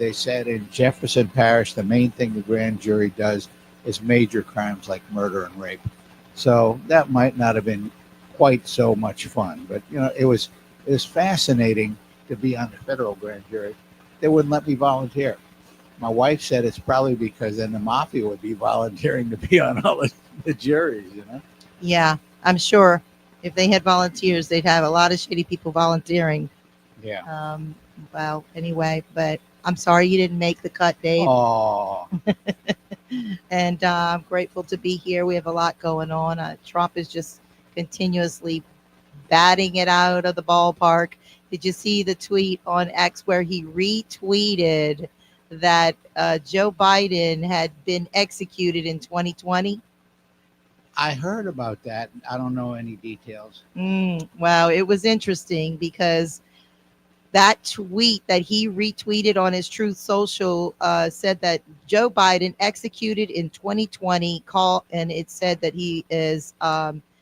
they said in Jefferson Parish, the main thing the grand jury does is major crimes like murder and rape. So that might not have been quite so much fun, but it was fascinating to be on the federal grand jury. They wouldn't let me volunteer. My wife said it's probably because then the mafia would be volunteering to be on all the juries, Yeah, I'm sure if they had volunteers, they'd have a lot of shitty people volunteering. Yeah. Well, anyway, but I'm sorry you didn't make the cut, Dave. Oh. And I'm grateful to be here. We have a lot going on. Trump is just continuously batting it out of the ballpark. Did you see the tweet on X where he retweeted that Joe Biden had been executed in 2020? I heard about that. I don't know any details. Well, it was interesting because that tweet that he retweeted on his Truth Social said that Joe Biden executed in 2020 and it said that he is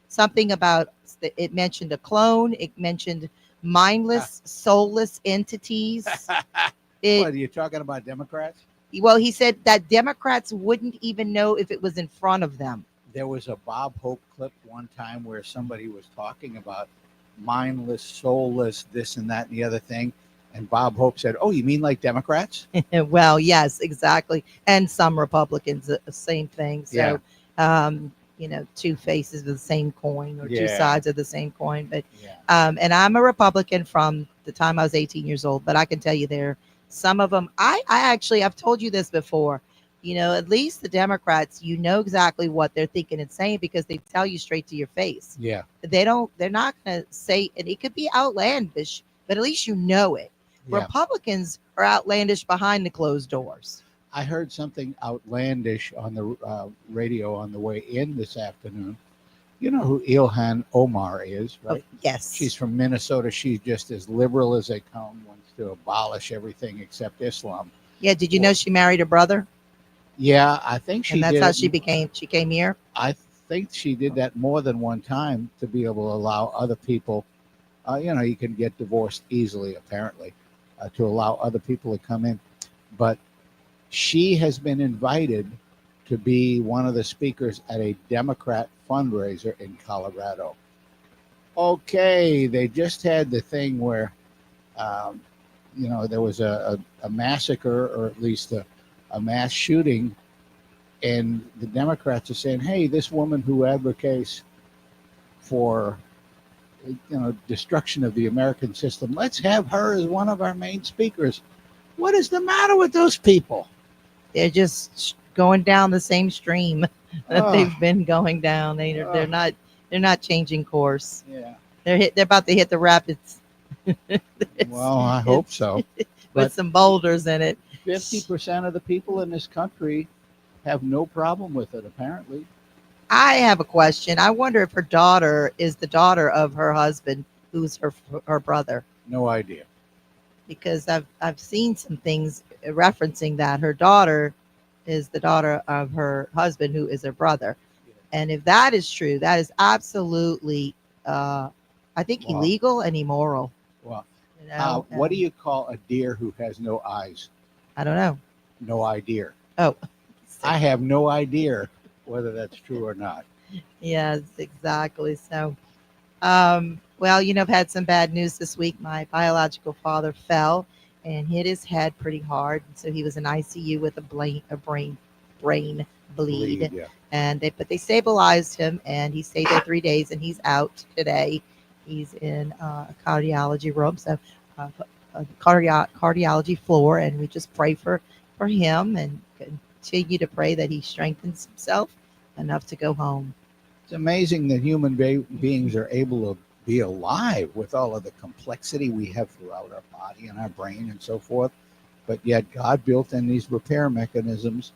something about, it mentioned a clone, it mentioned mindless, soulless entities. What are you talking about, Democrats? Well, he said that Democrats wouldn't even know if it was in front of them. There was a Bob Hope clip one time where somebody was talking about mindless, soulless, this and that and the other thing. And Bob Hope said, "Oh, you mean like Democrats?" Well, yes, exactly. And some Republicans, the same thing. So, two faces of the same coin, or two sides of the same coin. But, and I'm a Republican from the time I was 18 years old, but I can tell you some of them, I've told you this before, at least the Democrats, exactly what they're thinking and saying because they tell you straight to your face. Yeah. They're not going to say, and it could be outlandish, but at least you know it. Yeah. Republicans are outlandish behind the closed doors. I heard something outlandish on the radio on the way in this afternoon. You know who Ilhan Omar is, right? Oh, yes. She's from Minnesota. She's just as liberal as they come, wants to abolish everything except Islam. Yeah, did you know she married her brother? Yeah, I think she did. And that's how she came here? I think she did that more than one time to be able to allow other people, you can get divorced easily, apparently, to allow other people to come in. But she has been invited to be one of the speakers at a Democrat fundraiser in Colorado. Okay, they just had the thing where, there was a massacre, or at least a mass shooting, and the Democrats are saying, hey, this woman who advocates for destruction of the American system, let's have her as one of our main speakers. What is the matter with those people? They're just going down the same stream that they've been going down. They're not changing course. Yeah, they're about to hit the rapids. Well, I hope so. With some boulders in it. 50% of the people in this country have no problem with it, apparently. I have a question. I wonder if her daughter is the daughter of her husband, who's her brother. No idea. Because I've seen some things referencing that her daughter is the daughter of her husband, who is her brother. And if that is true, that is absolutely, I think, illegal and immoral. Well, what do you call a deer who has no eyes? I don't know. No idea. Oh. I have no idea whether that's true or not. Yes, exactly. So, I've had some bad news this week. My biological father fell and hit his head pretty hard. So he was in ICU with a brain bleed. Yeah. And they stabilized him, and he stayed there 3 days, and he's out today. He's in a cardiology room, so a cardiology floor, and we just pray for him and continue to pray that he strengthens himself enough to go home. It's amazing that human beings are able to be alive with all of the complexity we have throughout our body and our brain and so forth. But yet God built in these repair mechanisms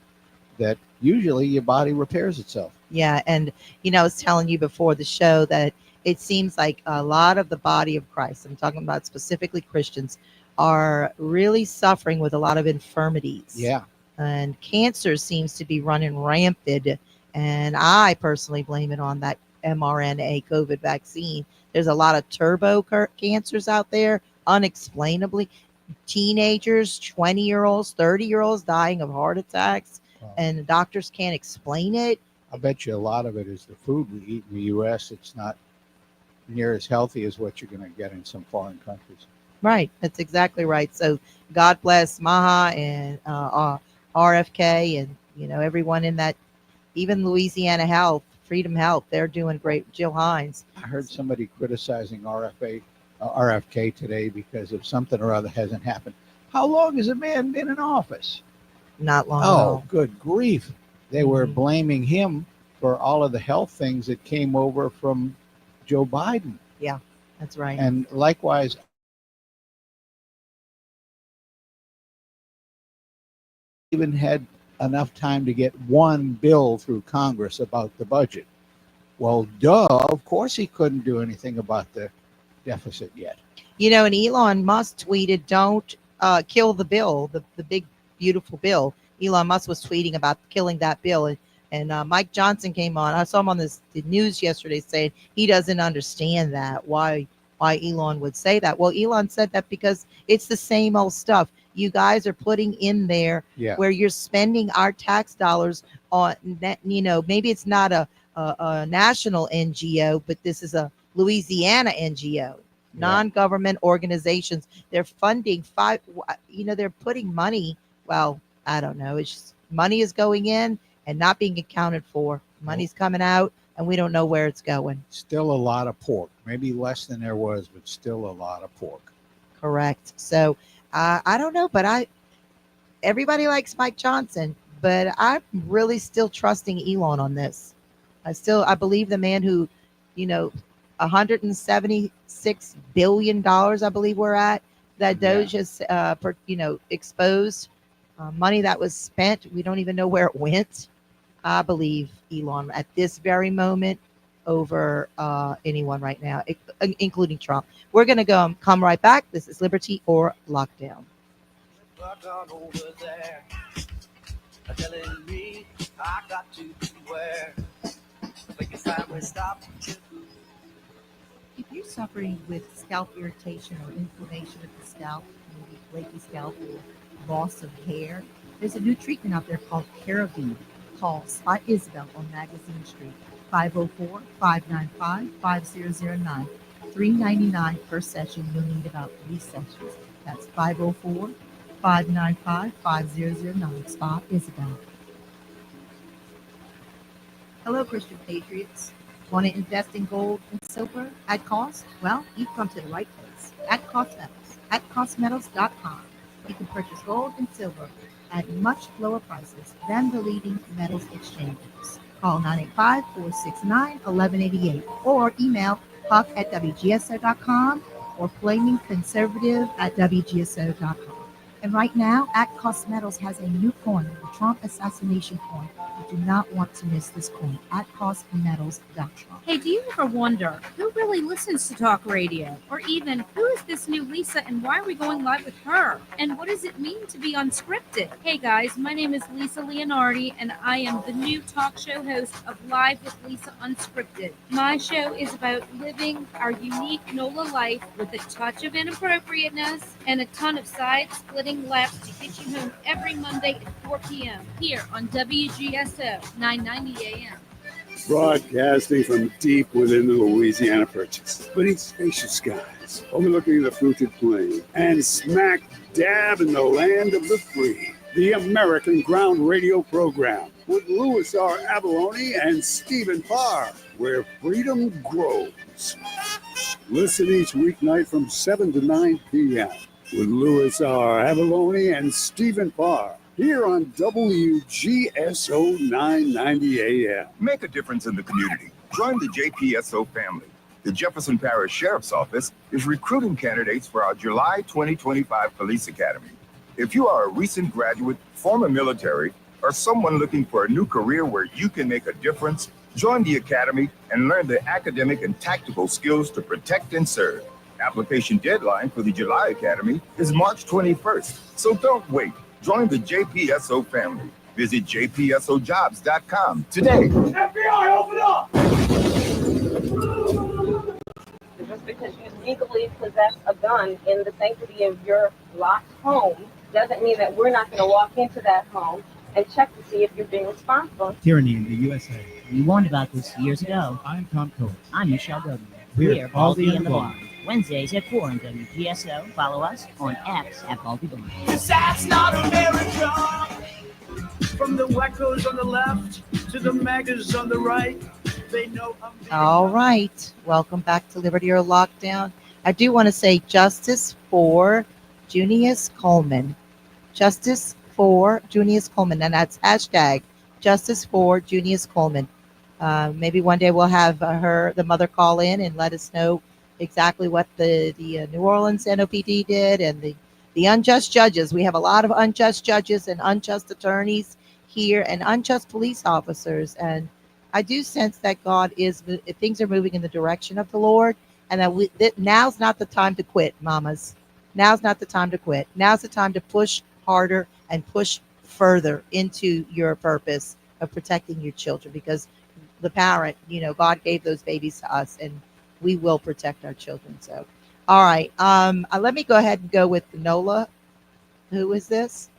that usually your body repairs itself. Yeah. And, I was telling you before the show that it seems like a lot of the body of Christ, I'm talking about specifically Christians, are really suffering with a lot of infirmities. Yeah. And cancer seems to be running rampant. And I personally blame it on that mRNA COVID vaccine. There's a lot of turbo cancers out there, unexplainably. teenagers, 20-year-olds, 30-year-olds dying of heart attacks, Wow. and the doctors can't explain it. I bet you a lot of it is the food we eat in the U.S. It's not near as healthy as what you're going to get in some foreign countries. Right. That's exactly right. So God bless Maha and RFK and, everyone in that, even Louisiana Health, Freedom Health, they're doing great. Jill Hines. I heard somebody criticizing RFK today because of something or other hasn't happened. How long has a man been in office? Not long Oh, good grief. They were Mhm. blaming him for all of the health things that came over from Joe Biden. Yeah, that's right. And likewise, even had enough time to get one bill through Congress about the budget. Well, duh, of course he couldn't do anything about the deficit yet. And Elon Musk tweeted, don't kill the bill, the big, beautiful bill. Elon Musk was tweeting about killing that bill. And Mike Johnson came on. I saw him on the news yesterday saying he doesn't understand that, why Elon would say that. Well, Elon said that because it's the same old stuff. You guys are putting in there where you're spending our tax dollars on that, maybe it's not a national NGO, but this is a Louisiana NGO, non-government organizations. They're funding they're putting money. Well, I don't know. It's just, money is going in and not being accounted for. Money's coming out and we don't know where it's going. Still a lot of pork, maybe less than there was, but still a lot of pork. Correct. So I don't know, but everybody likes Mike Johnson, but I'm really still trusting Elon on this. I believe the man who, $176 billion, I believe we're at, that Doge has, exposed money that was spent. We don't even know where it went. I believe Elon at this very moment over anyone right now, including Trump. We're going to come right back. This is Liberty or Lockdown. Over there, telling me I got to beware. It's time we stop. If you're suffering with scalp irritation or inflammation of the scalp, maybe flaky scalp or loss of hair, there's a new treatment out there called Keravive. Call Spot Isabel on Magazine Street, 504-595-5009. $3.99 per session. You'll need about 3 sessions. That's 504-595-5009. Spot Isabel. Hello, Christian Patriots. Want to invest in gold and silver at cost? Well, you've come to the right place. At Cost Metals. At costmetals.com. You can purchase gold and silver at much lower prices than the leading metals exchanges. Call 985-469-1188 or email huck@wgso.com or flamingconservative@wgso.com. And right now, At Cost Metals has a new coin, the Trump assassination coin. You do not want to miss this coin at costmetals.com. Hey, do you ever wonder who really listens to talk radio? Or even, who is this new Lisa and why are we going live with her? And what does it mean to be unscripted? Hey guys, my name is Lisa Leonardi and I am the new talk show host of Live with Lisa Unscripted. My show is about living our unique NOLA life with a touch of inappropriateness and a ton of side-splitting laughs to get you home every Monday at 4 p.m. here on WGSO 990 AM. Broadcasting from deep within the Louisiana Purchase, beneath spacious skies, overlooking the fruited plain, and smack dab in the land of the free. The American Ground Radio program with Louis R. Avalone and Stephen Parr, where freedom grows. Listen each weeknight from 7 to 9 p.m. with Louis R. Avalone and Stephen Parr, here on WGSO 990 AM. Make a difference in the community. Join the JPSO family. The Jefferson Parish Sheriff's Office is recruiting candidates for our July 2025 Police Academy. If you are a recent graduate, former military, or someone looking for a new career where you can make a difference, join the Academy and learn the academic and tactical skills to protect and serve. Application deadline for the July Academy is March 21st, so don't wait. Join the JPSO family. Visit jpsojobs.com today. FBI, open up! because you legally possess a gun in the sanctity of your locked home doesn't mean that we're not going to walk into that home and check to see if you're being responsible. Tyranny in the USA. We warned about this years ago. I'm Tom Coates. I'm Michelle Godin. We're Baldy and the Blind. Wednesdays at 4 on WPSO. Follow us on X at Baldy Blind. That's not America. From the wackos on the left to the magas on the right, they know I'm being All right. Welcome back to Liberty or Lockdown. I do want to say justice for Junius Coleman. Justice for Junius Coleman. And that's hashtag justice for Junius Coleman. Maybe one day we'll have the mother, call in and let us know exactly what the New Orleans NOPD did, and the unjust judges. We have a lot of unjust judges and unjust attorneys here and unjust police officers. And I do sense that things are moving in the direction of the Lord, and that now's not the time to quit, mamas. Now's not the time to quit. Now's the time to push harder and push further into your purpose of protecting your children, because the parent, God gave those babies to us, and we will protect our children. So, all right. Let me go ahead and go with Nola. Who is this?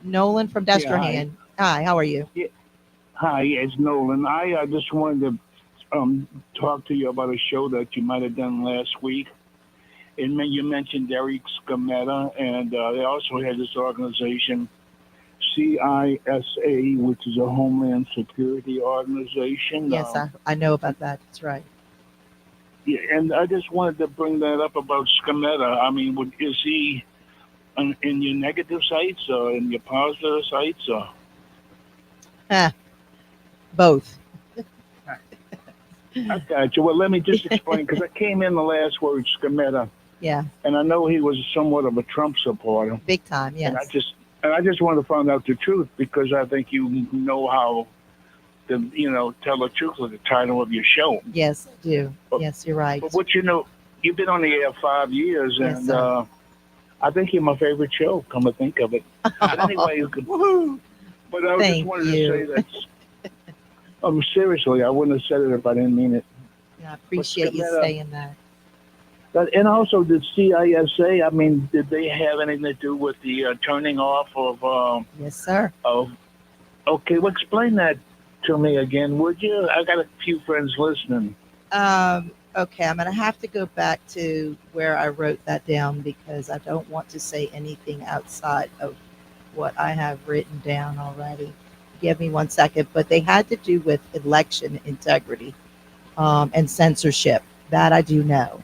Nolan from Destrehan. Hi, how are you? Yeah. Hi, it's Nolan. I just wanted to talk to you about a show that you might have done last week. And you mentioned Derek Scametta, and they also had this organization, CISA, which is a Homeland Security organization. Yes, I know about that. That's right. Yeah, and I just wanted to bring that up about Scametta. I mean, is he in your negative sites or in your positive sites? Or? Both. I got you. Well, let me just explain, because I came in the last word, Scametta. Yeah. And I know he was somewhat of a Trump supporter. Big time, yes. And I just wanted to find out the truth, because I think you know how to, tell the truth with the title of your show. Yes, I do. Yes, you're right. But you've been on the air 5 years, Yes, and sir. I think you're my favorite show, come to think of it. But anyway, but I just wanted to say that. Seriously, I wouldn't have said it if I didn't mean it. Yeah, I appreciate you saying that. And also, did CISA, did they have anything to do with the turning off of... yes, sir. Okay, well, explain that to me again, would you? I got a few friends listening. Okay, I'm going to have to go back to where I wrote that down, because I don't want to say anything outside of what I have written down already. Give me 1 second. But they had to do with election integrity and censorship. That I do know.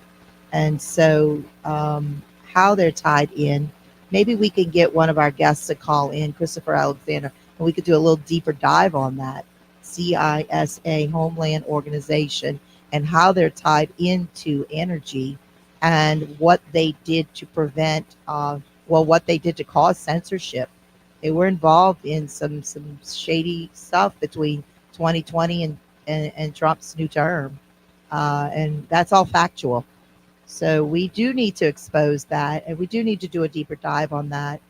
And so how they're tied in, maybe we can get one of our guests to call in, Christopher Alexander, and we could do a little deeper dive on that. CISA, Homeland Organization, and how they're tied into energy and what they did to prevent, what they did to cause censorship. They were involved in some shady stuff between 2020 and Trump's new term. And that's all factual. So we do need to expose that, and we do need to do a deeper dive on that.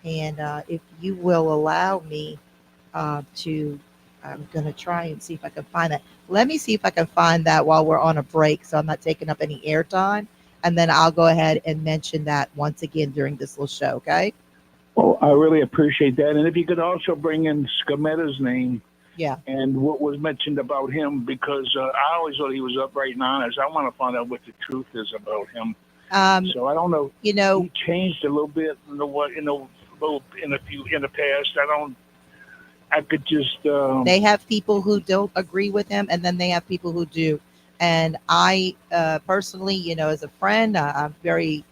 And if you will allow me I'm going to try and see if I can find that. Let me see if I can find that while we're on a break, so I'm not taking up any airtime. And then I'll go ahead and mention that once again during this little show, okay? Well, I really appreciate that. And if you could also bring in Scametta's name. Yeah. And what was mentioned about him, because I always thought he was upright and honest. I want to find out what the truth is about him. So I don't know. He changed a little bit in the past. I could just. They have people who don't agree with him, and then they have people who do. And I personally, as a friend, I'm very.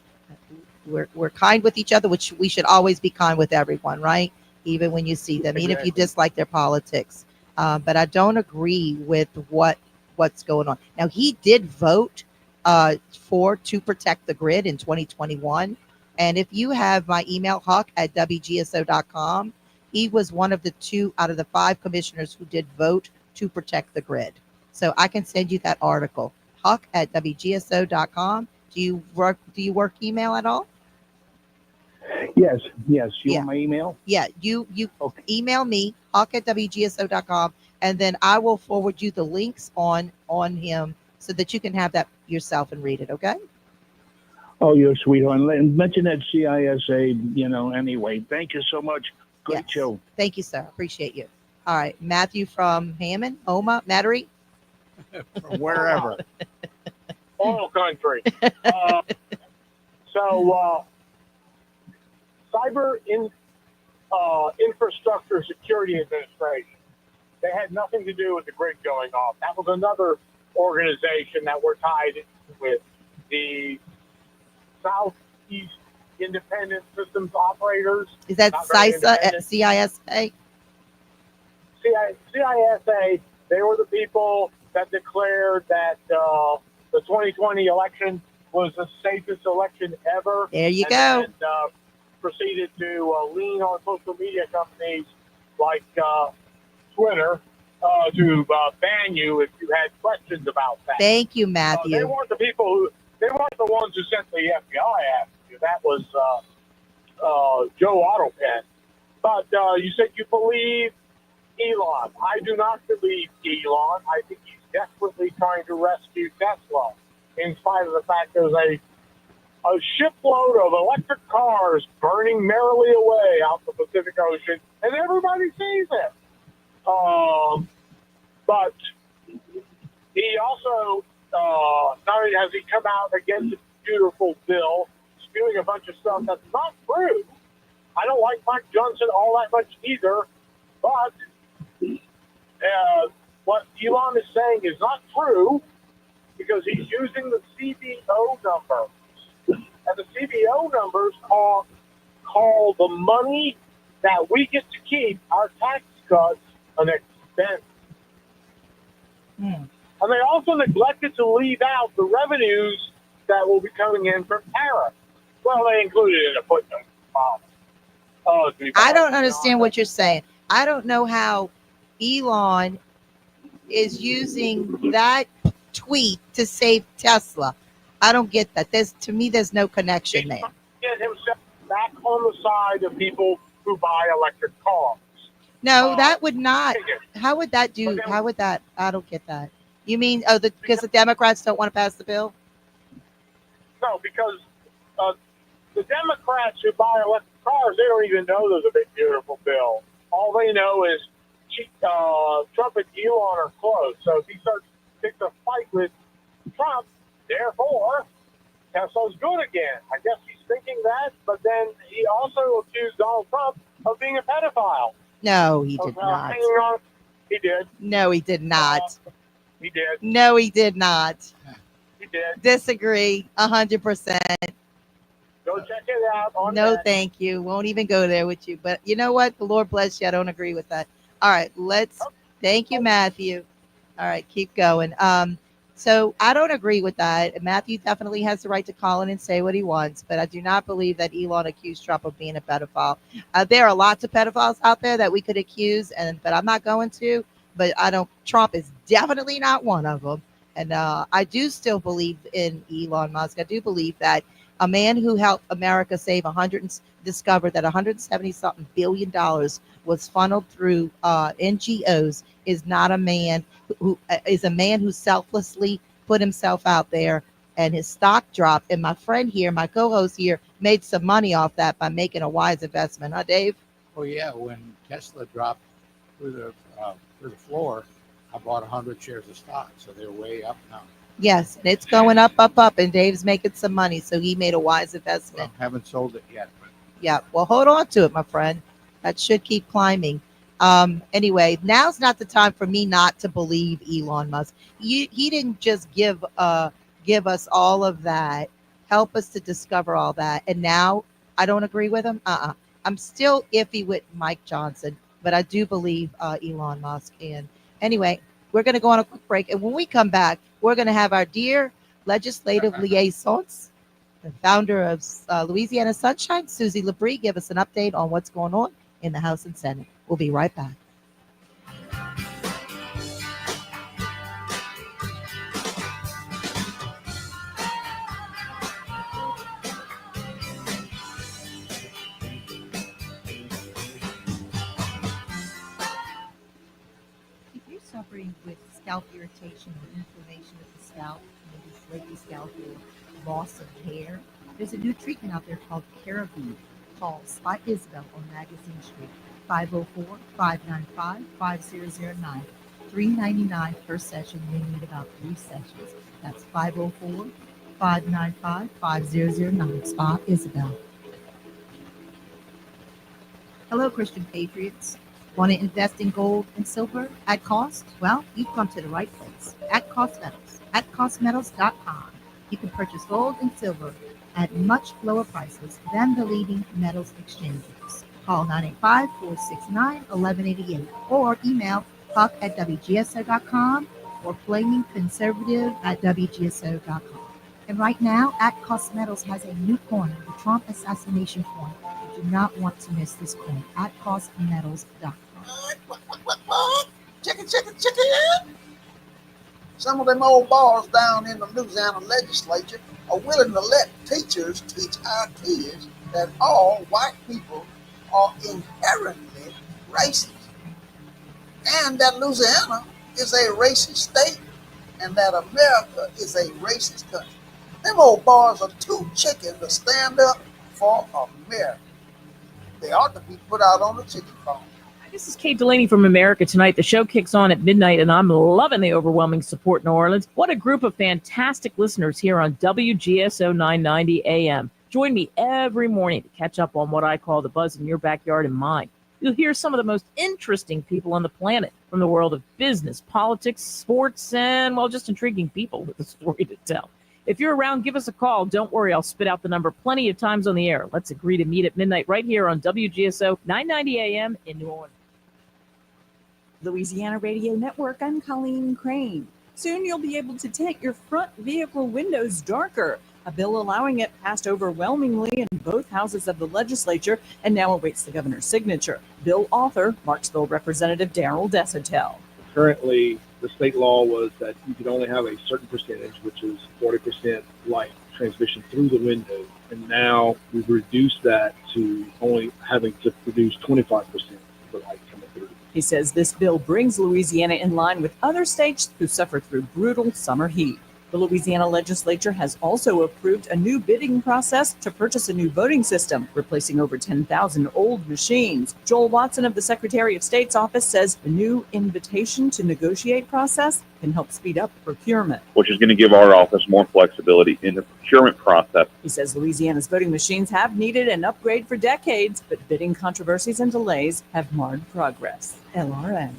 We're kind with each other, which we should always be kind with everyone, right? Even when you see them, even if you dislike their politics. But I don't agree with what's going on. Now, he did vote to protect the grid in 2021. And if you have my email, huck@wgso.com, he was one of the 2 out of the 5 commissioners who did vote to protect the grid. So I can send you that article, huck@wgso.com. Do you work email at all? Yes. You want my email? Yeah, you okay. Email me, huck@wgso.com, and then I will forward you the links on him so that you can have that yourself and read it. Okay. Oh, you're a sweetheart. And mention that CISA, anyway. Thank you so much. Great show. Thank you, sir. Appreciate you. All right. Matthew from Hammond, Homa, Mattery. From wherever. Oil country. Cyber Infrastructure Security Administration. They had nothing to do with the grid going off. That was another organization that we're tied with. The Southeast Independent Systems Operators. Is that CISA? CISA? CISA, they were the people that declared that the 2020 election was the safest election ever. There you go. And proceeded to lean on social media companies like Twitter to ban you if you had questions about that. Thank you, Matthew. They weren't the ones who sent the FBI after you. That was Joe Autopen. But you said you believe Elon. I do not believe Elon. I think he's desperately trying to rescue Tesla, in spite of the fact there's a shipload of electric cars burning merrily away out in the Pacific Ocean, and everybody sees it. But he also, not only has he come out against the beautiful bill, spewing a bunch of stuff that's not true. I don't like Mike Johnson all that much either, but what Elon is saying is not true because he's using the CBO numbers. And the CBO numbers call the money that we get to keep, our tax cuts, an expense. And they also neglected to leave out the revenues that will be coming in from tariffs. Well, they included it in a footnote. I don't understand what you're saying. I don't know how Elon is using that tweet to save Tesla. I don't get that. To me, there's no connection there. Get himself back on the side of people who buy electric cars. No, that would not. How would that do? How would that? I don't get that. You mean, because the Democrats don't want to pass the bill? No, because the Democrats who buy electric cars, they don't even know there's a big, beautiful bill. All they know is Trump and Elon are close. So if he picks a fight with Trump, therefore, Tesla's good again. I guess he's thinking that, but then he also accused Donald Trump of being a pedophile. No, he did not. He did. No, he did not. He did. No, he did not. He did. Disagree 100%. Go check it out. No, thank you. Won't even go there with you. But you know what? The Lord bless you. I don't agree with that. All right, thank you, Matthew. All right, keep going. So I don't agree with that. Matthew definitely has the right to call in and say what he wants, but I do not believe that Elon accused Trump of being a pedophile. There are lots of pedophiles out there that we could accuse, but I'm not going to. But I don't. Trump is definitely not one of them. And I do still believe in Elon Musk. I do believe that a man who helped America save discovered that $170-something billion was funneled through NGOs is not a man who is a man who selflessly put himself out there, and his stock dropped. And my friend here, my co-host here, made some money off that by making a wise investment. Huh, Dave? Oh yeah, when Tesla dropped through the floor, I bought 100 shares of stock, so they're way up now. Yes, and it's going up, and Dave's making some money, so he made a wise investment. Well, haven't sold it yet. Yeah, well, hold on to it, my friend. That should keep climbing. Anyway, now's not the time for me not to believe Elon Musk. He didn't just give us all of that, help us to discover all that, and now I don't agree with him. I'm still iffy with Mike Johnson, but I do believe Elon Musk. And anyway, we're going to go on a quick break, and when we come back, we're going to have our dear legislative liaisons, the founder of Louisiana Sunshine, Susie Labry, give us an update on what's going on in the House and Senate. We'll be right back. suffering with scalp irritation or inflammation of the scalp, maybe flaky scalp or loss of hair, there's a new treatment out there called CeraVe. Call Spot Isabel on Magazine Street, 504-595-5009. $3.99 per session. You need about 3 sessions. That's 504-595-5009. Spot Isabel. Hello, Christian Patriots. Want to invest in gold and silver at cost? Well, you've come to the right place. At Cost Metals. At costmetals.com. You can purchase gold and silver at much lower prices than the leading metals exchanges. Call 985-469-1188 or email huck@wgso.com or flamingconservative@wgso.com. And right now, at Cost Metals has a new coin, the Trump assassination coin. You do not want to miss this coin at costmetals.com. Chicken. Some of them old balls down in the Louisiana legislature are willing to let teachers teach our kids that all white people are inherently racist, and that Louisiana is a racist state, and that America is a racist country. Them old bars are too chicken to stand up for America. They ought to be put out on the chicken farm. This is Kate Delaney from America Tonight. The show kicks on at midnight, and I'm loving the overwhelming support in New Orleans. What a group of fantastic listeners here on WGSO 990 AM. Join me every morning to catch up on what I call the buzz in your backyard and mine. You'll hear some of the most interesting people on the planet from the world of business, politics, sports, and, well, just intriguing people with a story to tell. If you're around, give us a call. Don't worry, I'll spit out the number plenty of times on the air. Let's agree to meet at midnight right here on WGSO 990 AM in New Orleans. Louisiana Radio Network, I'm Colleen Crane. Soon you'll be able to tint your front vehicle windows darker. A bill allowing it passed overwhelmingly in both houses of the legislature and now awaits the governor's signature. Bill author, Marksville Representative Darrell Desautels. Currently, the state law was that you could only have a certain percentage, which is 40% light transmission through the window. And now we've reduced that to only having to produce 25% of the light coming through. He says this bill brings Louisiana in line with other states who suffer through brutal summer heat. The Louisiana legislature has also approved a new bidding process to purchase a new voting system, replacing over 10,000 old machines. Joel Watson of the Secretary of State's office says the new invitation to negotiate process can help speed up procurement, which is going to give our office more flexibility in the procurement process. He says Louisiana's voting machines have needed an upgrade for decades, but bidding controversies and delays have marred progress. LRN.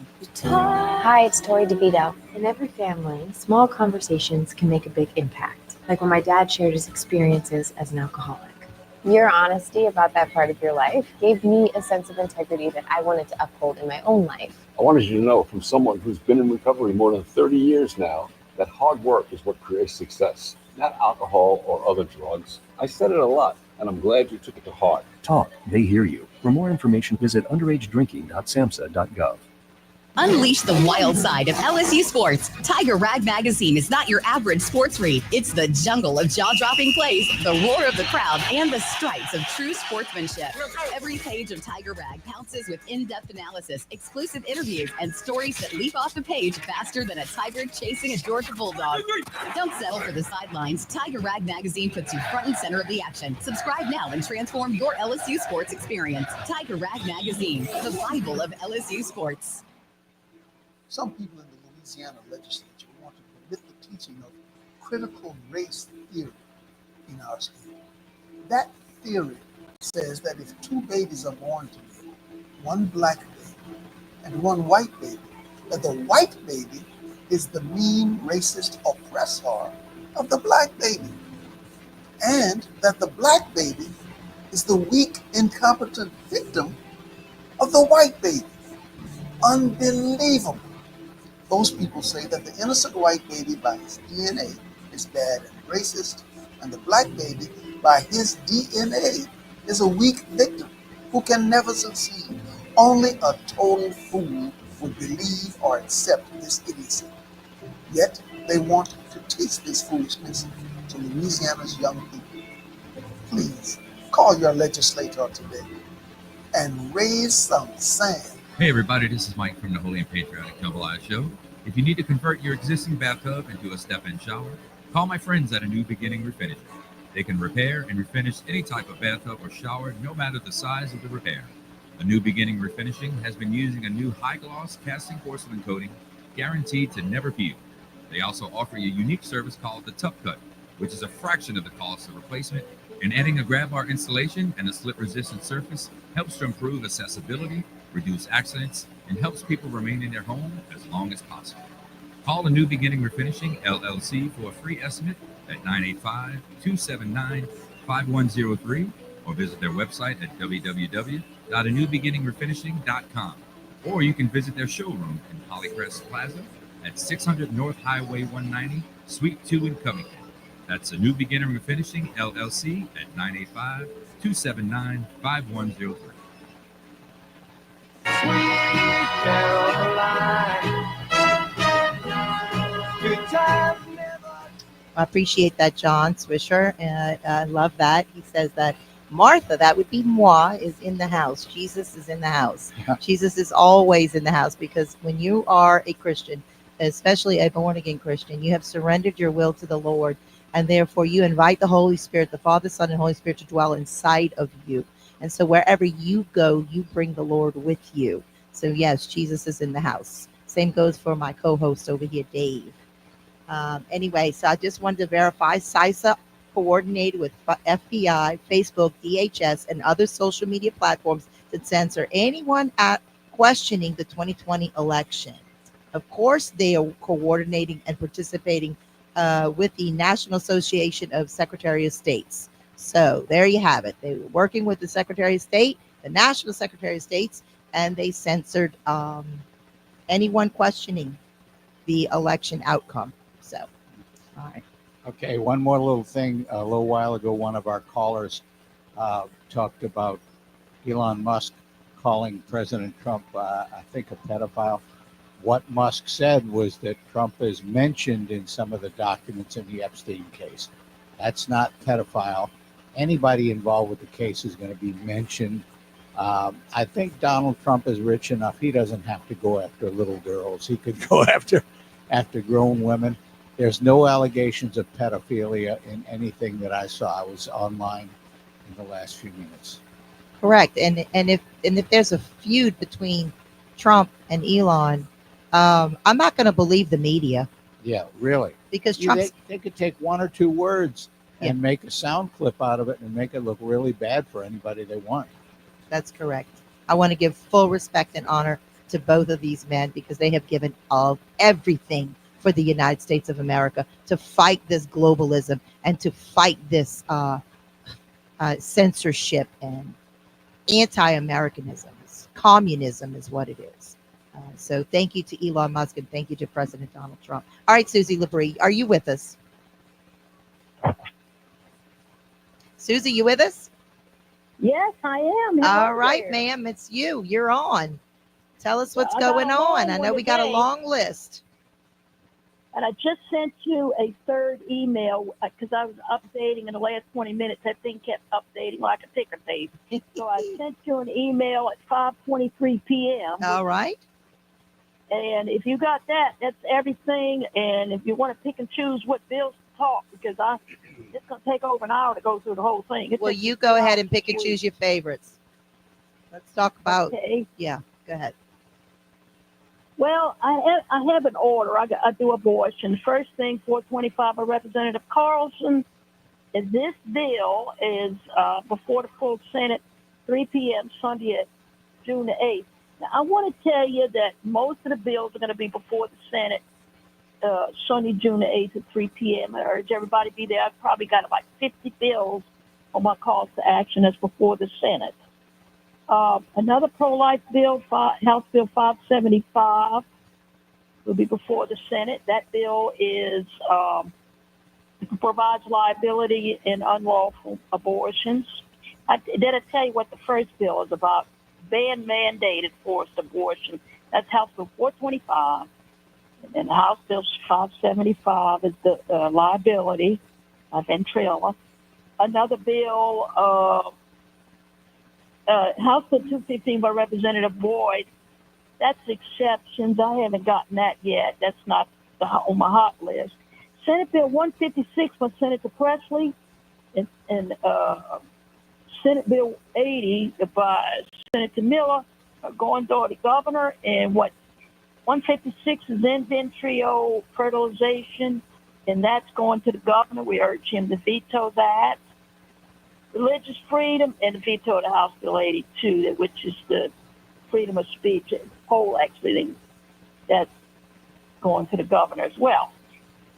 Hi, it's Tori DeVito. In every family, small conversations can make a big impact, like when my dad shared his experiences as an alcoholic. Your honesty about that part of your life gave me a sense of integrity that I wanted to uphold in my own life. I wanted you to know from someone who's been in recovery more than 30 years now that hard work is what creates success, not alcohol or other drugs. I said it a lot, and I'm glad you took it to heart. Talk, they hear you. For more information, visit underagedrinking.samhsa.gov. Unleash the wild side of LSU sports. Tiger Rag Magazine is not your average sports read. It's the jungle of jaw-dropping plays, the roar of the crowd, and the stripes of true sportsmanship. Every page of Tiger Rag pounces with in-depth analysis, exclusive interviews, and stories that leap off the page faster than a tiger chasing a Georgia bulldog. Don't settle for the sidelines. Tiger Rag Magazine puts you front and center of the action. Subscribe now and transform your LSU sports experience. Tiger Rag Magazine, the Bible of LSU sports. Some people in the Louisiana legislature want to permit the teaching of critical race theory in our state. That theory says that if 2 babies are born today, one black baby and one white baby, that the white baby is the mean racist oppressor of the black baby, and that the black baby is the weak, incompetent victim of the white baby. Unbelievable. Those people say that the innocent white baby by his DNA is bad and racist, and the black baby by his DNA is a weak victim who can never succeed. Only a total fool would believe or accept this idiocy. Yet they want to teach this foolishness to Louisiana's young people. Please call your legislator today and raise some sand. Hey everybody, this is Mike from the Holy and Patriotic Double I Show. If you need to convert your existing bathtub into a step-in shower, call my friends at A New Beginning Refinishing. They can repair and refinish any type of bathtub or shower, no matter the size of the repair. A New Beginning Refinishing has been using a new high-gloss casting porcelain coating guaranteed to never peel. They also offer a unique service called the Tub Cut, which is a fraction of the cost of replacement, and adding a grab bar installation and a slip-resistant surface helps to improve accessibility, reduce accidents, and helps people remain in their home as long as possible. Call A New Beginning Refinishing, LLC for a free estimate at 985-279-5103 or visit their website at www.anewbeginningrefinishing.com. Or you can visit their showroom in Polycrest Plaza at 600 North Highway 190, Suite 2 in Covington. That's A New Beginning Refinishing, LLC at 985-279-5103. I appreciate that, John Swisher. I love that. He says that Martha, that would be moi, is in the house. Jesus is in the house. Jesus is always in the house, because when you are a Christian, especially a born-again Christian, you have surrendered your will to the Lord, and therefore you invite the Holy Spirit, the Father, Son, and Holy Spirit to dwell inside of you. And so wherever you go, you bring the Lord with you. So yes, Jesus is in the house. Same goes for my co-host over here, Dave. Anyway, so I just wanted to verify CISA coordinated with FBI, Facebook, DHS, and other social media platforms to censor anyone questioning the 2020 election. Of course, they are coordinating and participating with the National Association of Secretary of States. So there you have it. They were working with the Secretary of State, the National Secretary of States, and they censored anyone questioning the election outcome. So, all right. Okay, one more little thing. A little while ago, one of our callers talked about Elon Musk calling President Trump, I think, a pedophile. What Musk said was that Trump is mentioned in some of the documents in the Epstein case. That's not pedophile. Anybody involved with the case is going to be mentioned. I think Donald Trump is rich enough. He doesn't have to go after little girls. He could go after grown women. There's no allegations of pedophilia in anything that I saw. I was online in the last few minutes. Correct. And if there's a feud between Trump and Elon, I'm not going to believe the media. Yeah, really. Because they could take one or two words and make a sound clip out of it and make it look really bad for anybody they want. That's correct. I want to give full respect and honor to both of these men, because they have given of everything for the United States of America to fight this globalism and to fight this censorship and anti-Americanism. Communism is what it is. So thank you to Elon Musk and thank you to President Donald Trump. All right, Susie Labry, are you with us? Susie, you with us? Yes, I am. All right, ma'am, it's you. You're on. Tell us what's going on. I know we got a long list. And I just sent you a third email because I was updating in the last 20 minutes. That thing kept updating like a ticker tape. So I sent you an email at 5:23 p.m. All right. And if you got that, that's everything. And if you want to pick and choose what bills to talk, because it's going to take over an hour to go through the whole thing. Well, you go ahead and pick and choose your favorites. Let's talk about, yeah, go ahead. Well, I have an order. I do abortion. First thing, 425 by Representative Carlson. And this bill is before the full Senate, 3 p.m. Sunday at June the 8th. Now, I want to tell you that most of the bills are going to be before the Senate Sunday, June the 8th at 3 p.m. I urge everybody to be there. I've probably got like 50 bills on my calls to action that's before the Senate. Another pro-life bill, House Bill 575, will be before the Senate. That bill provides liability in unlawful abortions. Did I tell you what the first bill is about? Ban mandated forced abortion. That's House Bill 425. And House Bill 575 is the liability of ventrilo. Another bill, House Bill 215 by Representative Boyd, That's exceptions. I haven't gotten that yet. That's not on my hot list. Senate Bill 156 by Senator Presley and Senate Bill 80 by Senator Miller are going to the governor. And 156 is in vitro fertilization, and that's going to the governor. We urge him to veto that. Religious freedom and veto the House Bill 82, which is the freedom of speech. Poll actually, that's going to the governor as well.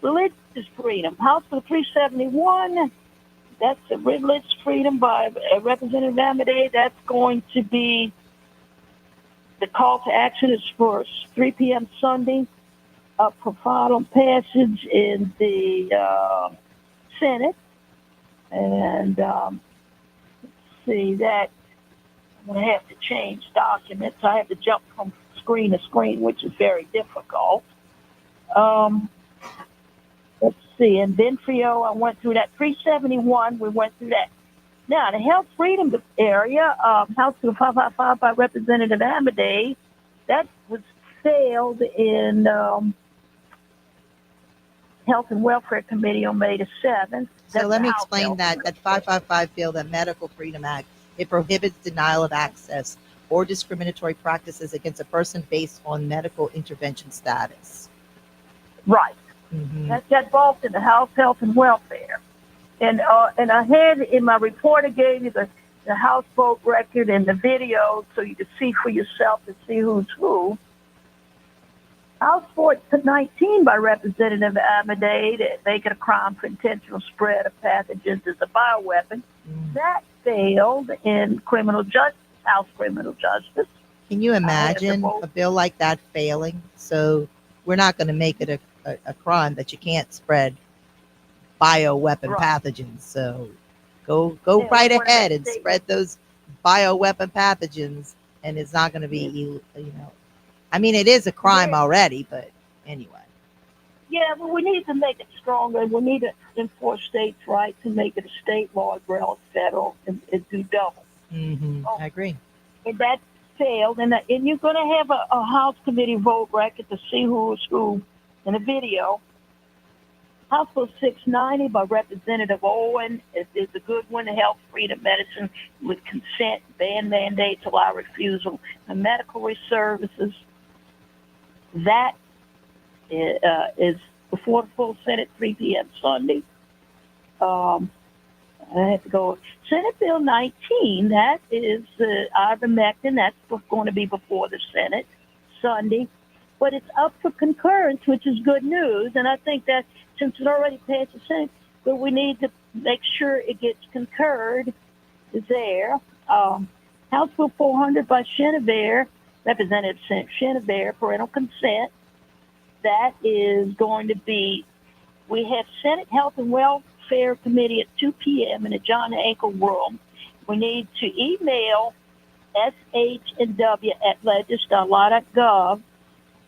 Religious freedom, House Bill 371, that's a religious freedom by Representative Amadei. That's going to be, the call to action is for 3 p.m. Sunday, for final passage in the Senate. And let's see that. I'm going to have to change documents. I have to jump from screen to screen, which is very difficult. Let's see. And then Trio, I went through that. 371, we went through that. Now, the health freedom area, House Bill 555 by Representative Amadei, that was failed in Health and Welfare Committee on May the 7th. So let me explain that 555 bill, the Medical Freedom Act, it prohibits denial of access or discriminatory practices against a person based on medical intervention status. Right. Mm-hmm. That's involved in the House Health and Welfare. And I had in my report, I gave you the House vote record and the video so you could see for yourself to see who's who. House 419 by Representative Amadei, that make it a crime for intentional spread of pathogens as a bioweapon. That failed in House criminal justice. Can you imagine a bill like that failing? So we're not going to make it a crime that you can't spread bioweapon pathogens. So go right ahead and spread those bioweapon pathogens, and it's not going to be, I mean, it is a crime already, but anyway. Yeah, but we need to make it stronger. We need to enforce states' rights and make it a state law as well as federal and do double. Mm-hmm. I agree. And that failed. And you're going to have a House committee vote record to see who's who in a video. House Bill 690 by Representative Owen is a good one. Health freedom medicine with consent, ban mandates, allow refusal of medical services. That is before the full Senate, 3 p.m. Sunday. I have to go. Senate Bill 19, that is ivermectin. That's going to be before the Senate Sunday. But it's up for concurrence, which is good news. And I think that since it already passed the Senate, but we need to make sure it gets concurred there. House Bill 400 by Representative Chenevert, parental consent. That is going to be, we have Senate Health and Welfare Committee at 2 p.m. in the John Hankel room. We need to email sh&w@legis.li.gov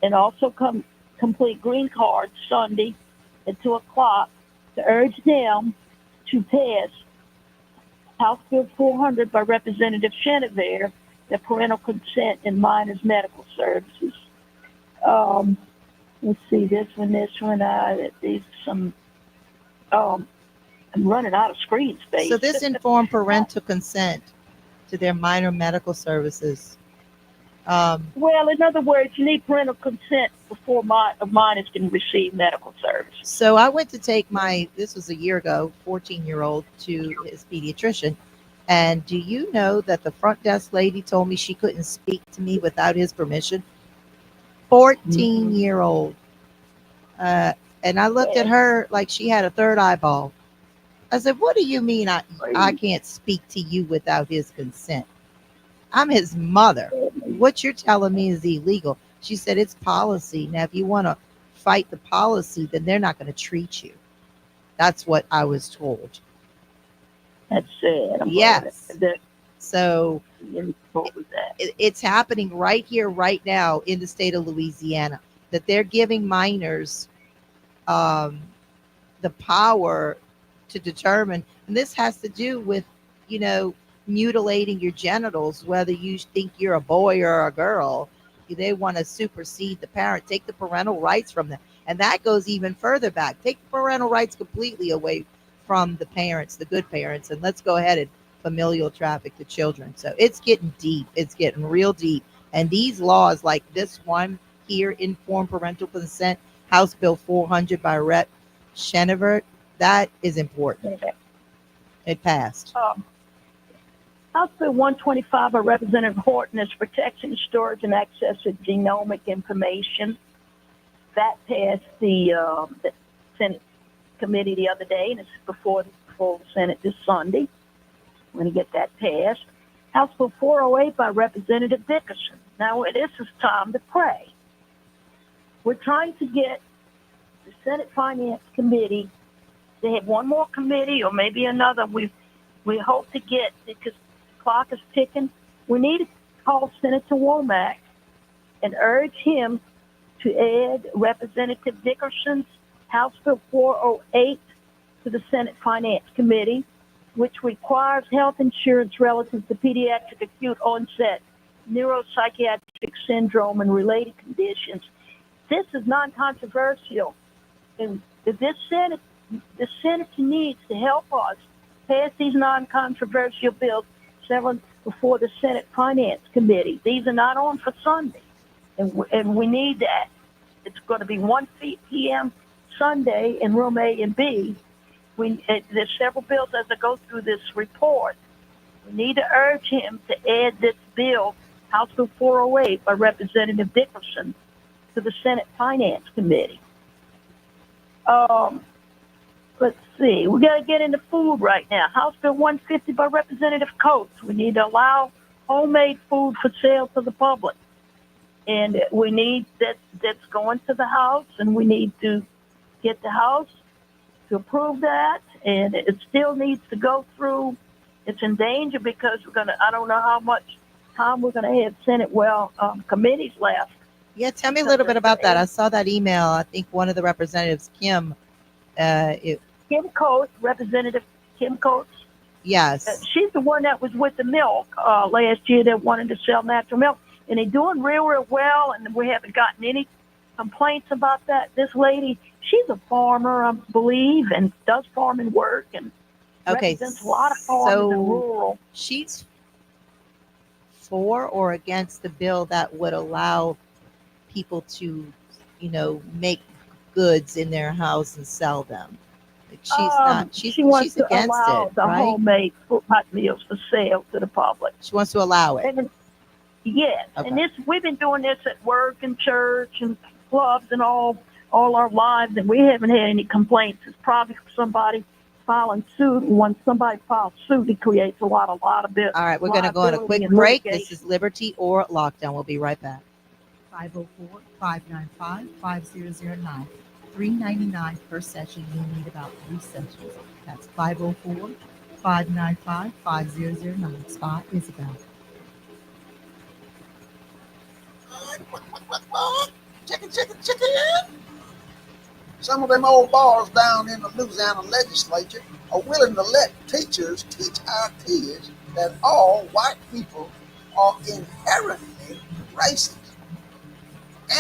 and also complete green cards Sunday at 2 o'clock to urge them to pass House Bill 400 by Representative Chenevert, the parental consent in minors medical services. Let's see, this one. These some. I'm running out of screen space. So this informed parental consent to their minor medical services. Well, in other words, you need parental consent before minors can receive medical services. So I went to take this was a year ago, 14-year-old to his pediatrician. And do you know that the front desk lady told me she couldn't speak to me without his permission? 14-year-old. And I looked at her like she had a third eyeball. I said, what do you mean I can't speak to you without his consent? I'm his mother. What you're telling me is illegal. She said, it's policy. Now, if you want to fight the policy, then they're not going to treat you. That's what I was told. That's sad. Yes. So it's happening right here, right now in the state of Louisiana, that they're giving minors the power to determine, and this has to do with, mutilating your genitals, whether you think you're a boy or a girl. they want to supersede the parent, take the parental rights from them. And that goes even further back. Take the parental rights completely away from the parents, the good parents, and let's go ahead and familial traffic the children. So it's getting deep. It's getting real deep. And these laws like this one here, informed parental consent, House Bill 400 by Rep. Chenevert, that is important. It passed. House Bill 125 by Representative Horton is protection, storage, and access of genomic information. That passed the Senate committee the other day, and it's before the full Senate this Sunday. We're going to get that passed. House Bill 408 by Representative Dickerson. Now, this is time to pray. We're trying to get the Senate Finance Committee. They have one more committee or maybe another. We hope to get, because the clock is ticking. We need to call Senator Womack and urge him to add Representative Dickerson's House Bill 408 to the Senate Finance Committee, which requires health insurance relative to pediatric acute onset neuropsychiatric syndrome and related conditions. This is non-controversial, and the Senate needs to help us pass these non-controversial bills before the Senate Finance Committee. These are not on for Sunday, and we need that. It's going to be 1 p.m. Sunday in room A and B. There's several bills as I go through this report. We need to urge him to add this bill, House Bill 408 by Representative Dickerson, to the Senate Finance Committee. Let's see. We got to get into food right now. House Bill 150 by Representative Coates. We need to allow homemade food for sale to the public. And we need that's going to the House, and we need to get the House to approve that, and it still needs to go through. It's in danger because I don't know how much time we're going to have Senate committees left. Yeah, tell me a little bit about that. I saw that email. I think one of the representatives, Kim Coates, Representative Kim Coates. Yes. She's the one that was with the milk last year that wanted to sell natural milk, and they're doing real, real well, and we haven't gotten any complaints about that. This lady, she's a farmer, I believe, and does farming work, and represents a lot of farmers in rural. She's for or against the bill that would allow people to, make goods in their house and sell them. She's not. She wants to against allow it, the right? homemade hot meals for sale to the public. She wants to allow it. Yes, Okay. and we've been doing this at work and church and clubs and all our lives, and we haven't had any complaints. It's probably somebody filing suit, and when somebody files suit, it creates a lot of bills. All right, we're going to go on a quick break. This is Liberty or Lockdown. We'll be right back. 504-595-5009. $3.99 per session. You'll need about 3 sessions. That's 504-595-5009. Spot Isabel. Chicken. Some of them old bars down in the Louisiana legislature are willing to let teachers teach our kids that all white people are inherently racist,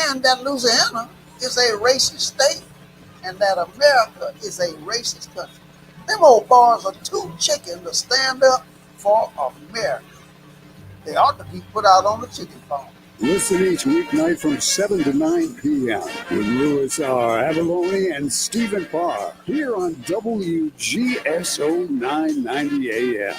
and that Louisiana is a racist state, and that America is a racist country. Them old bars are too chicken to stand up for America. They ought to be put out on the chicken farm. Listen each weeknight from 7 to 9 p.m. with Louis R. Avalone and Stephen Parr here on WGSO 990 AM.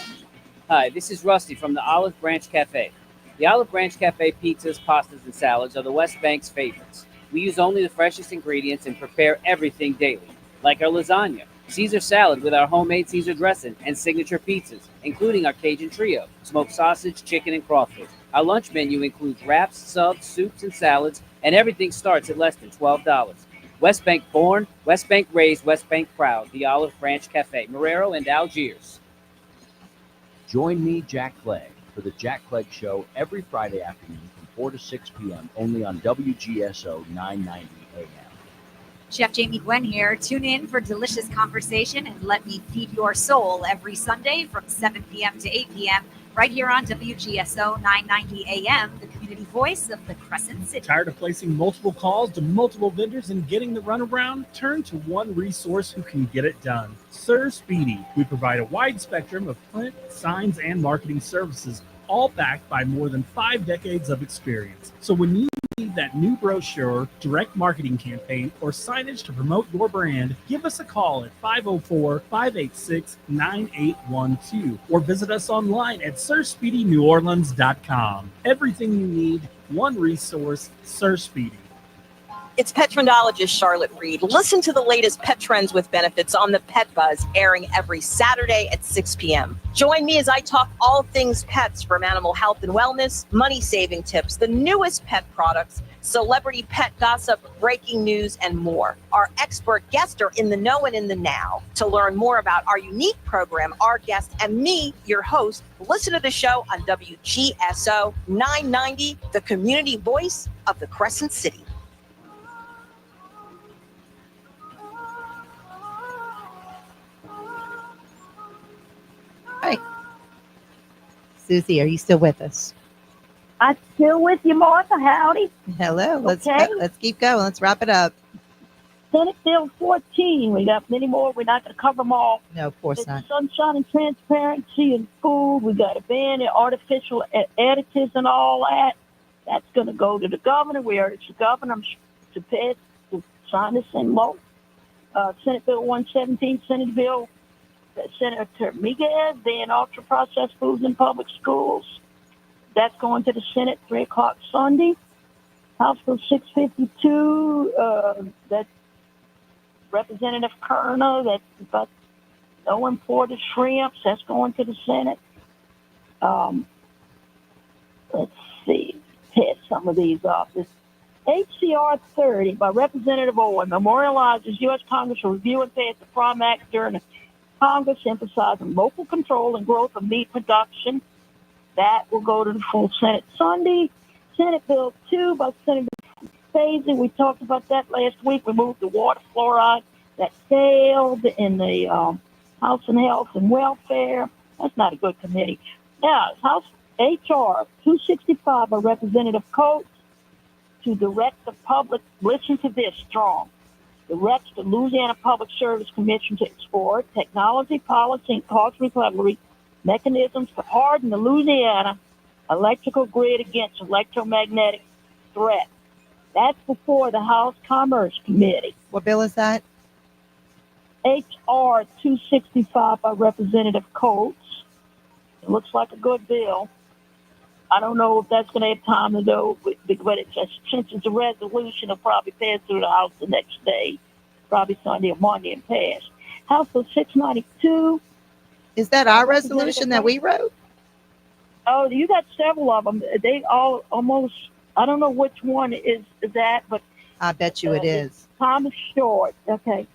Hi, this is Rusty from the Olive Branch Cafe. The Olive Branch Cafe pizzas, pastas, and salads are the West Bank's favorites. We use only the freshest ingredients and prepare everything daily, like our lasagna, Caesar salad with our homemade Caesar dressing, and signature pizzas, including our Cajun trio, smoked sausage, chicken, and crawfish. Our lunch menu includes wraps, subs, soups, and salads, and everything starts at less than $12. West Bank born, West Bank raised, West Bank proud. The Olive Branch Cafe, Marrero and Algiers. Join me, Jack Clegg, for the Jack Clegg Show every Friday afternoon from 4 to 6 p.m. only on WGSO 990 AM. Chef Jamie Gwen here. Tune in for delicious conversation and let me feed your soul every Sunday from 7 p.m. to 8 p.m. right here on WGSO 990 AM, the community community voice of the Crescent City. Tired of placing multiple calls to multiple vendors and getting the runaround? Turn to one resource who can get it done. Sir Speedy. We provide a wide spectrum of print, signs, and marketing services, all backed by more than 5 decades of experience. So when you need that new brochure, direct marketing campaign, or signage to promote your brand, give us a call at 504-586-9812 or visit us online at sirspeedyneworleans.com. Everything you need, one resource, Sir Speedy. It's pet trendologist Charlotte Reed. Listen to the latest pet trends with benefits on the Pet Buzz, airing every Saturday at 6 p.m. Join me as I talk all things pets, from animal health and wellness, money-saving tips, the newest pet products, celebrity pet gossip, breaking news, and more. Our expert guests are in the know and in the now. To learn more about our unique program, our guest, and me, your host, listen to the show on WGSO 990, the community voice of the Crescent City. Hi. Susie, are you still with us? I'm still with you, Martha. Howdy. Hello. Let's keep going. Let's wrap it up. Senate Bill 14. We got many more. We're not going to cover them all. No, of course It's not. Sunshine and transparency in food. We got to ban artificial additives and all that. That's going to go to the governor. We urge the governor to pass to sign this in law. Senate Bill 117, Senate Bill Senator Miguez, ban ultra-processed foods in public schools. That's going to the Senate 3 o'clock Sunday. House Bill 652, that Representative Kerner, that's about no imported shrimps. That's going to the Senate. Let's see, pass some of these off. This HCR 30 by Representative Owen memorializes U.S. Congress to review and pass the PROM Act during the Congress, emphasizing local control and growth of meat production. That will go to the full Senate Sunday. Senate Bill 2 by Senator Faison. We talked about that last week. We moved the water fluoride that failed in the House and Health and Welfare. That's not a good committee. Now, House HR 265 by Representative Coates to direct the public, listen to this strong, directs the Louisiana Public Service Commission to explore technology, policy, and cost recovery mechanisms to harden the Louisiana electrical grid against electromagnetic threat. That's before the House Commerce Committee. What bill is that? HR 265 by Representative Coates. It looks like a good bill. I don't know if that's going to have time to do, but since it's a resolution, it'll probably pass through the House the next day, probably Sunday or Monday, and pass. House Bill 692. Is that our resolution that we wrote? Oh, you got several of them. They all almost, I don't know which one is that, but I bet you it is. Time is short. Okay.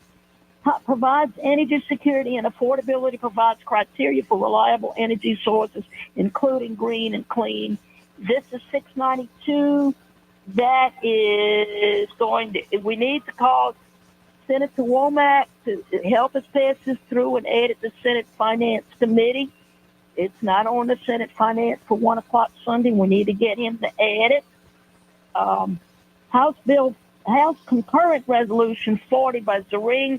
Provides energy security and affordability, provides criteria for reliable energy sources, including green and clean. This is 692. That is going to, we need to call Senator Womack to help us pass this through and add it to Senate Finance Committee. It's not on the Senate Finance for 1 o'clock Sunday. We need to get him to add it. House Concurrent Resolution 40 by Zering.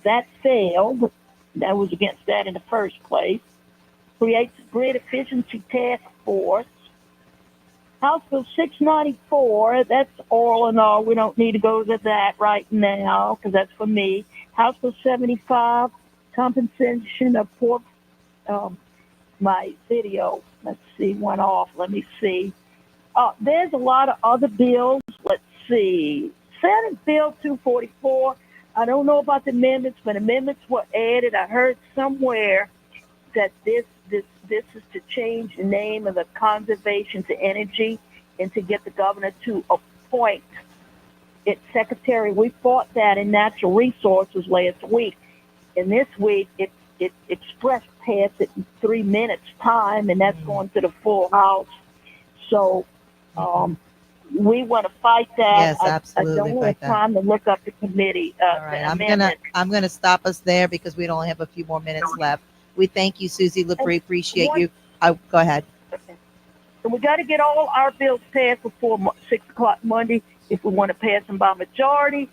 That failed. That was against that in the first place. Creates a grid efficiency task force. House Bill 694, that's all in all. We don't need to go to that right now because that's for me. House Bill 75, compensation of poor, my video, let's see, went off. Let me see. There's a lot of other bills. Let's see. Senate Bill 244. I don't know about the amendments, but amendments were added. I heard somewhere that this is to change the name of the conservation to energy and to get the governor to appoint its secretary. We fought that in natural resources last week. And this week, it express passed it in 3 minutes time, and that's going to the full House. So we want to fight that. Yes, absolutely. I don't have time to look up the committee. All right, I'm gonna stop us there because we only have a few more minutes left. We thank you, Susie Labry. Appreciate you. Go ahead. So we got to get all our bills passed before 6 o'clock Monday if we want to pass them by majority.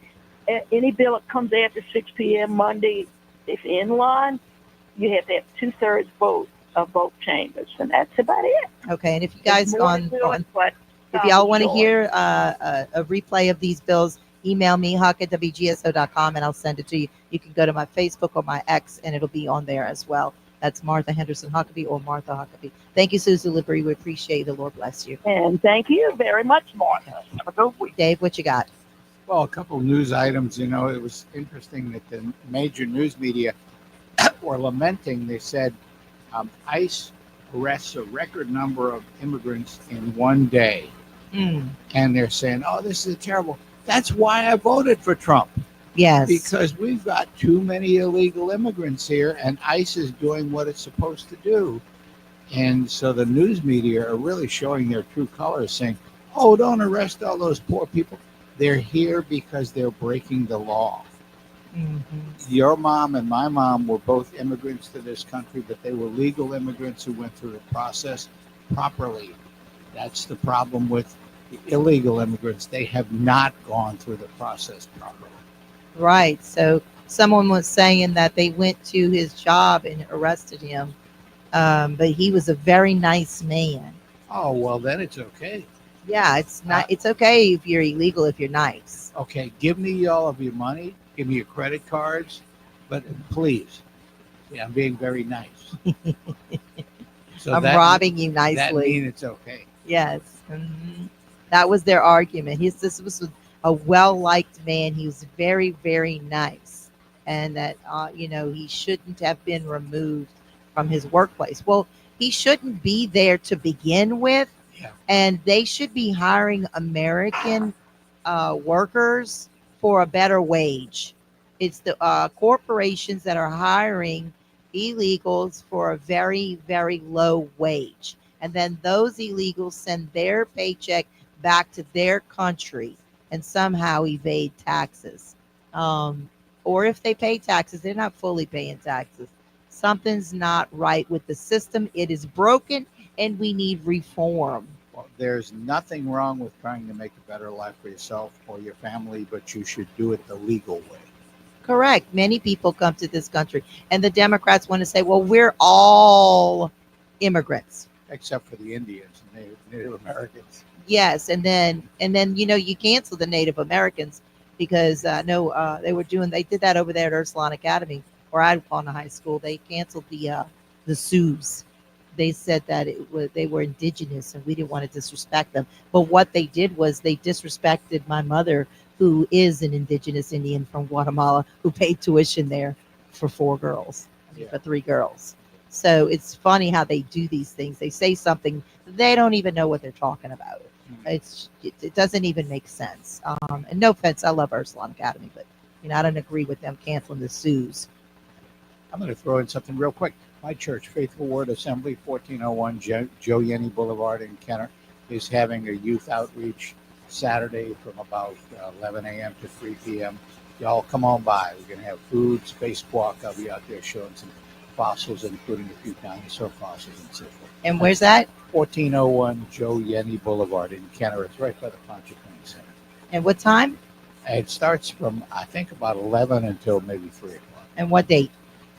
Any bill that comes after 6 p.m. Monday is in line. You have to have 2/3 vote of both chambers, and that's about it. Okay, and if you guys if If y'all want to hear a replay of these bills, email me, huck@wgso.com, and I'll send it to you. You can go to my Facebook or my X, and it'll be on there as well. That's Martha Henderson Huckabee or Martha Huckabee. Thank you, Susie Labry. We appreciate it. The Lord bless you. And thank you very much, Martha. Have a good week. Dave, what you got? Well, a couple of news items. You know, it was interesting that the major news media were lamenting. They said ICE arrests a record number of immigrants in one day. And they're saying, oh, this is terrible. That's why I voted for Trump. Yes. Because we've got too many illegal immigrants here, and ICE is doing what it's supposed to do. And so the news media are really showing their true colors, saying, oh, don't arrest all those poor people. They're here because they're breaking the law. Your mom and my mom were both immigrants to this country, but they were legal immigrants who went through the process properly. That's the problem with the illegal immigrants. They have not gone through the process properly. Right. So someone was saying that they went to his job and arrested him, but he was a very nice man. Oh, well, then it's okay. Yeah, it's not. It's okay if you're illegal if you're nice. Okay, give me all of your money. Give me your credit cards. But please, yeah, I'm being very nice. So I'm robbing you nicely. That means it's okay. Yes. That was their argument. This was a well-liked man. He was very, very nice. And that, he shouldn't have been removed from his workplace. Well, he shouldn't be there to begin with. Yeah. And they should be hiring American workers for a better wage. It's the corporations that are hiring illegals for a very, very low wage. And then those illegals send their paycheck back to their country and somehow evade taxes. Or if they pay taxes, they're not fully paying taxes. Something's not right with the system. It is broken and we need reform. Well, there's nothing wrong with trying to make a better life for yourself or your family, but you should do it the legal way. Correct. Many people come to this country and the Democrats want to say, well, we're all immigrants. Except for the Indians and Native Americans. Yes, and then you cancel the Native Americans because they did that over there at Ursuline Academy where I'd gone to high school. They canceled the Sioux. They said that they were indigenous and we didn't want to disrespect them. But what they did was they disrespected my mother, who is an indigenous Indian from Guatemala, who paid tuition there for for 3 girls. So it's funny how they do these things. They say something, they don't even know what they're talking about. It doesn't even make sense. And no offense, I love Ursuline Academy, but I don't agree with them canceling the Sioux. I'm going to throw in something real quick. My church, Faithful Word Assembly, 1401 Joe Yenny Boulevard in Kenner, is having a youth outreach Saturday from about 11 a.m. to 3 p.m. Y'all come on by. We're going to have food, spacewalk. I'll be out there showing some fossils, including a few dinosaur fossils and so forth. And where's that? 1401 Joe Yenny Boulevard in Kenner. It's right by the Poncha County Center. And what time? It starts from, I think, about 11 until maybe 3 o'clock. And what date?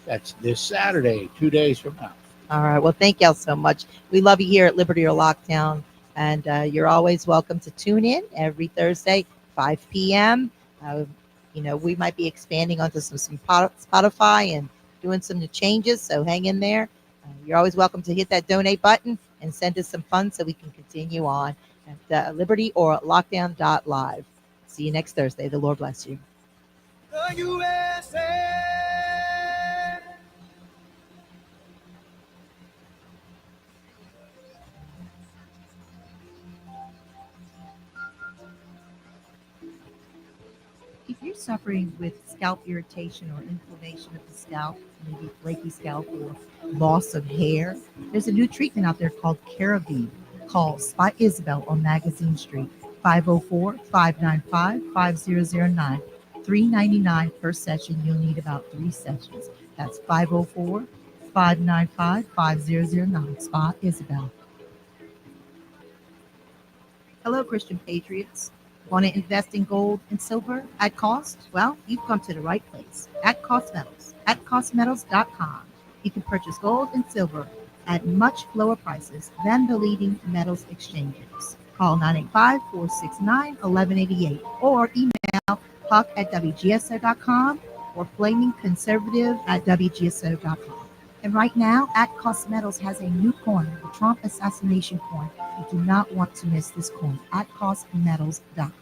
That's this Saturday, 2 days from now. All right. Well, thank y'all so much. We love you here at Liberty or Lockdown. And you're always welcome to tune in every Thursday, 5 p.m. We might be expanding onto some Spotify and doing some new changes. So hang in there. You're always welcome to hit that donate button and send us some funds so we can continue on at LibertyorLockdown.Live. See you next Thursday. The Lord bless you. The USA. If you're suffering with scalp irritation or inflammation of the scalp, maybe flaky scalp or loss of hair, there's a new treatment out there called Keravive. Call Spot Isabel on Magazine Street, 504-595-5009. $3.99 per session. You'll need about 3 sessions. That's 504-595-5009. Spot Isabel. Hello, Christian patriots. Want to invest in gold and silver at cost? Well, you've come to the right place. At Cost Metals. At costmetals.com. You can purchase gold and silver at much lower prices than the leading metals exchanges. Call 985-469-1188 or email huck@wgso.com or flamingconservative@wgso.com. And right now, at Cost Metals has a new coin, the Trump assassination coin. You do not want to miss this coin at costmetals.com.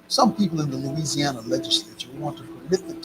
Some people in the Louisiana legislature want to permit the